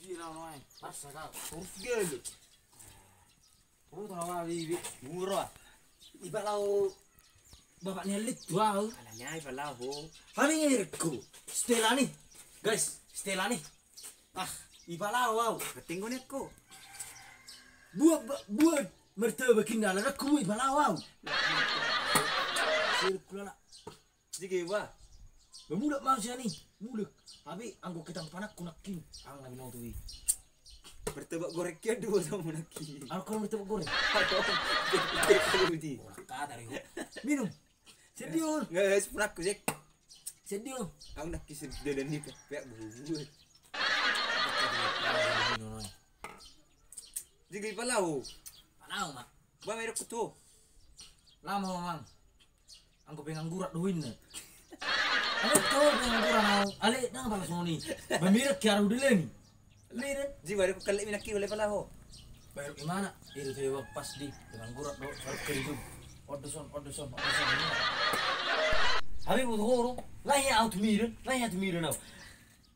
Gila noy. Masa kau. Urus gelo. Oh tawa bibi. Murah. Iba lau bapaknya lit wow. Alanya iba lau. Kami ngirku. Stella nih. Guys, Stella nih. Ah, iba lau wow. Ketinggonet ko. Buat mertua kindalan aku iba lau wow. Sirkulana. Sige ba? Bemudak manusia nih. Mudak. Tapi anggo kita panak kunakin. Ang lagi nong tuwi. Bertebak gorek ya dua sama naki. Aku kalau bertebak goreng. Di. Kata dari minum. Sedih. Guys, pernah aku cek. Sedih. Aku nak kisah dan ni pek buat. Sige pa lau. Panau mak. Ba merok ko to. Lama mamang. Anggo pengen gurat duin na. Ano to pengen gurat mau. Ale nang balas mo ni. Bamirat kaya udile ni. Lihat. Ji bare ko kali minaki oleh pala ho. Bayar gimana? Itu saya pas di pengen gurat do. Harus kerja. Odoson. Abi butuh horo. Laya auto miren now.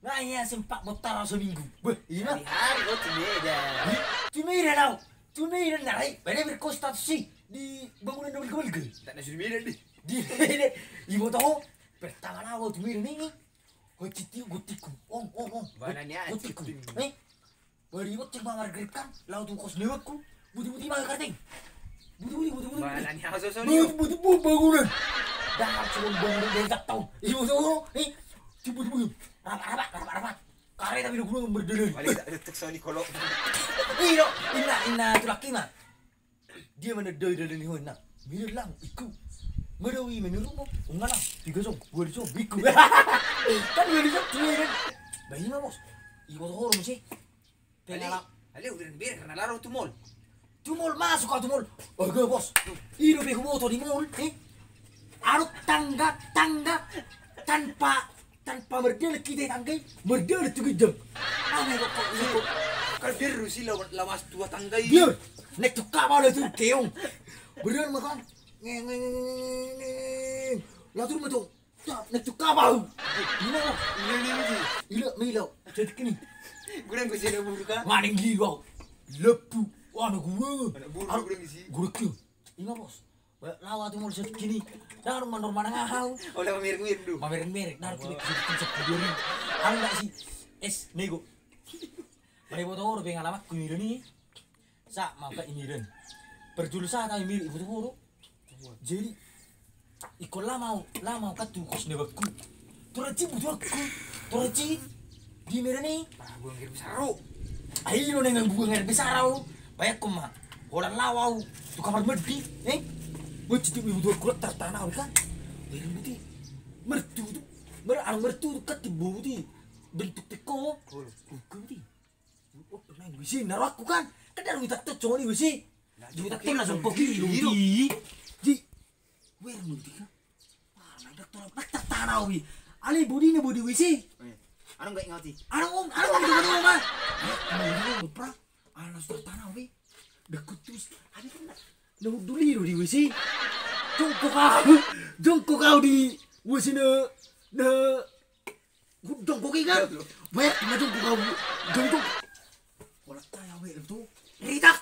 Laya sempak botar seminggu. Beh, ina. Hari ko tumeda. Tumiren narai. Bade berkostat sih di bangunan double ke. Tak ada sudah di. Di ibu tahu pertama lawa tumiren ini. Hocitiu gotiku. Om. Bananya gotiku. Bari ikut cek mamar grip kan. Lau tu kos lewatku. Buti mah karting. Buti. Bananya so. Buti bangunan. Dah sebelum bangunan dia tak tahu. Ibu tahu. Buti. Rapat. Kare tapi gunung berdiri. Balik tak detek so ni kolok. Ina tu laki mah. Dia mana dari ni hona. Mira lang ikut. Merawi menurut mo. Ungala. 3 jom, 2 jom, biku. Kan 2 jom tumiren. Bayi mah bos. Ibu tahu orang sih. Pengalak. Ale udah biar karena laro tu mall. Tumol masuk kau tumol. Oke bos. Hidup aku motor di mall. Arut tangga tanpa merdel kita tangga merdel tu jam. Ane kok itu. Kalau biar rusi lawas tua tanggai. Biar nek tu kapal itu keong. Bener makan. Ngeng. Lalu tu nek tu kapal. Ila milo. Jadi kini. Gurang ko sila buruka. Maning gila. Lepu. Wah, gue. Buru gurang isi. Gue kyo. Ina bos. Lawa tu mau sedikit gini. Dar mandor mana ngahau. Oleh pamer-pamer dulu. Pamer-pamer. Dar kini sedikit diri. Anda si es nego. Mari foto horo pengen alamat ku ini. Sa maka ini dan. Perjulusan tahu mirip foto horo. Jadi ikut lama kat tu kos nebaku. Turaci butuh aku. Turaci di mana ni? Gua ngirim saru. Ayo nengang gua ngirim sarau. Bayak ko mah. Orang lawau tu kamar medi. Wajib ibu dua kulit tertanah kan? Bayar budi. Mertu tu. Mertu tu kat tibu budi. Bentuk teko. Budi. Oh, nang bisi naruh aku kan. Kadang minta tu cowok ni bisi. Minta tu langsung koki budi. Ji. Bayar budi kan? Nang dak tolak tertanah budi. Ali budi ni budi bisi. Ano enggak ngati? Ano gitu mah. Ano pra? Ano sudah tanah budi. Dekutus. Ada kan? Nang duliro di WC. Jongko kau di WC na jongko kan? Banyak na jongko kau jongko. Wala tayo we itu. Rita.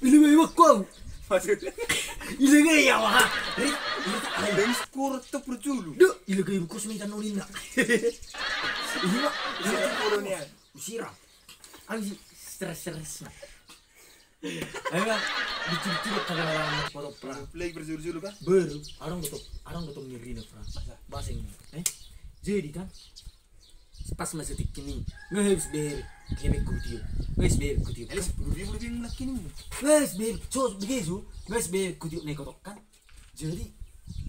Ilagay mo ko. Ilagay yawa. Rita Ang skor to perjulu. Do ilagay mo ko sa mintan nunin na. Iya. Ini puro niya. Usira. Ang stress na. Ayo dicuci kagak lama foto pra. Play berjulu-julu kan? Baru, arang betul ngirina pra. Basing. Jadi kan pas masih tikini, nggak ber kemek kutiu. Alis buru-buru yang laki ni. Nggak ber, cos begitu. Nggak ber kutiu nih kotok kan. Jadi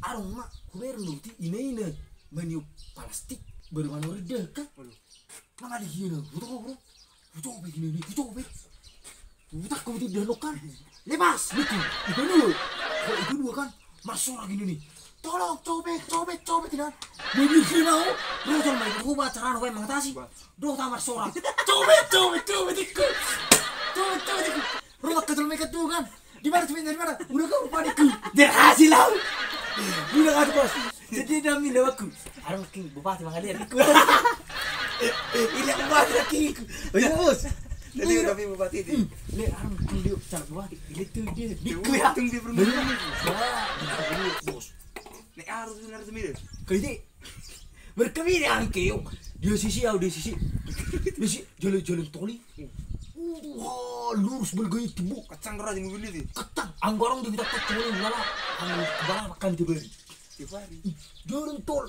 arang mak kuber nuti ini meniup plastik berwarna reda kan. Mana dihina, butuh begini nih, butuh. Utak kau tidak kan? Lepas, itu dulu. Kalau itu dua kan, masuk lagi nih. Tolong cobek tidak. Begini mau, lu jangan main gua cara gue mengatasi. Doh tamar sorak. Cobek ikut. Rumah ketul mereka tuh kan. Di mana? Udah kau panikku. Berhasil lah. Udah kan bos. Jadi dah minta aku. Arang king bupati mangalian. Ini aku mati lagi. Bos. Jadi tapi bupati itu. Le arang dia cara buat itu dia. Diku ya. Tung dia perempuan. Bos. Nek harus benar semir. Kayaknya berkebiri angkeo. Dia sisi jalan toli. Wah, lurus bergaya tibu. Kacang keras yang mobil itu. Ketang, anggarong di kita toli malah angin kebalah makan diberi. Tiap hari. Jalan tol.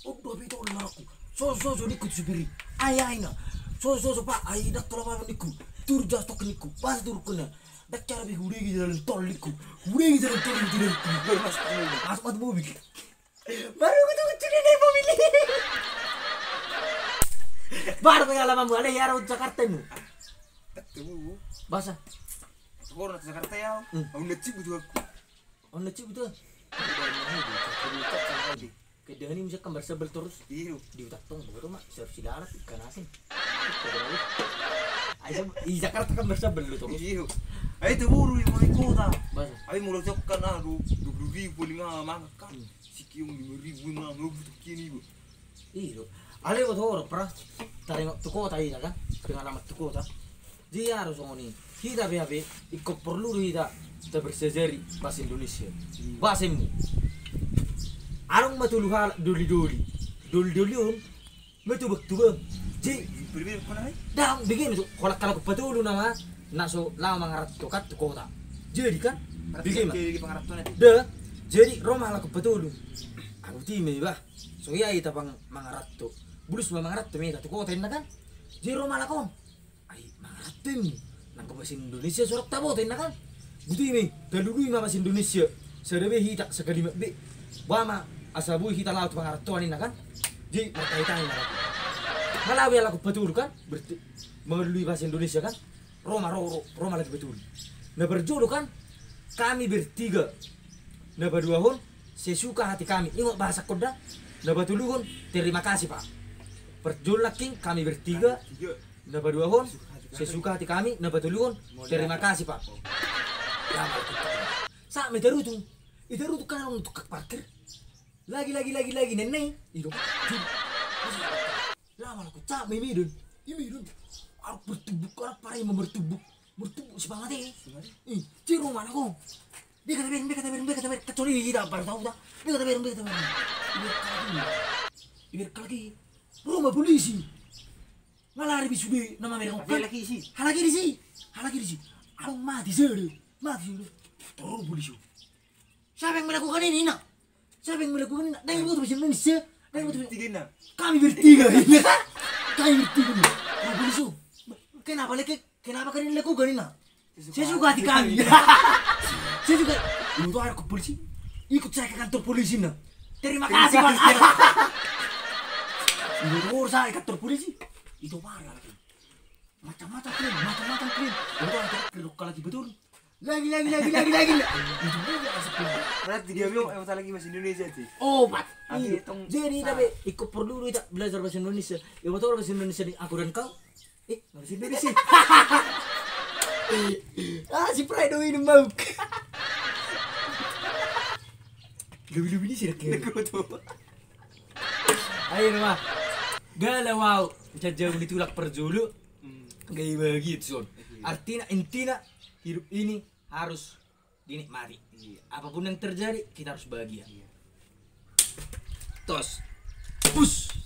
Udah betul aku. So niku supiri. Ayahina. So pak ai dak tol apa niku. Tur jas tok niku. Pas tur kena. Dak cara bi hure gi jalan tol niku. Hure gi jalan tol niku. Mas Asmat mobil. Baru kutu deh mobil. Baru pengalaman mu ada ya orang Jakarta mu. Tuh. Bahasa. Sekolah di Jakarta ya. Aku ngecip gitu aku. Oh necip betul. Kedua ini misalkan bersebel terus Iya. di utak tong baru mak servis darat ikan asin. Ayo di Jakarta kan bersebel lu terus. Iya. Ayo tuh buru di mana kota. Bahasa. Ayo mulai cokkan ah 20.000 lima makan. Sikiung 5.000 mah mau butuh kini bu. Iya. Ale buat orang pernah tarik tu kota ini kan dengan nama tu kota. Dia harus ngoni. Kita be ikut perlu kita bersejari bahasa Indonesia. Bahasemu. Arong matulu hal doli on matubak tubak ji Berbeda mana? dah begini tuh kalau kepetulu nama naso lama ngarat tokat tu kota jadi kan bikin mah Jadi pengaratuan itu. dah jadi Roma lah kepetulu aku timi bah so iya ita pang mangarat tu bulus mangarat tu meta tu kota ini kan jadi Roma lah kom ai mangarat tu nang bahasa Indonesia surat tabo tu kan buti mi dulu mah bahasa Indonesia sedebe hita sekali be wama asabu kita laut pengaratuan ini kan jadi berkaitan ini malawi aku betul kan berarti melalui bahasa Indonesia kan Roma lagi betul nah berjodoh kan kami bertiga nah berdua hon sesuka hati kami ingat bahasa koda nah batuluhun terima kasih pak berjodoh lagi kami bertiga nah berdua hon sesuka hati kami nah batuluhun terima kasih pak saat itu kan untuk parkir lagi nenek itu lama aku capek midun aku bertubuk orang parai mau bertubuk semangat di rumah aku dia kata ber kecuali kita baru tahu dah dia kata ber biar lagi rumah polisi malah lebih sudah nama mereka halagi di sini aku mati sudah terus polisi siapa yang melakukan ini nak siapa yang melakukan ini? Neng butuh bahasa Indonesia. Neng butuh Tiga. kami bertiga ini. Kami bertiga nih. Oh, polisi. Kenapa kalian lakukan ini? Saya suka hati kami. Saya juga. Untuk aku polisi. Ikut saya ke kantor polisi nah. Terima kasih Pak. Untuk saya ke kantor polisi. Itu parah lagi. Macam-macam kalian. Untuk aku lagi betul. Lagi. Itu dia asik. Berarti dia bilang emang lagi bahasa Indonesia sih. Oh, Pak. Iya. Jadi tapi ikut perlu kita belajar bahasa Indonesia. Ya betul bahasa Indonesia di aku dan kau. Nggak bisa Indonesia. Si Pride ini mau. Lebih ini sih kira. Ayo mah. Galau wow. Jauh ditulak perjulu. Kayak begitu. Artinya intinya hidup ini harus dinikmati. Apapun yang terjadi kita harus bahagia. Tos. Push.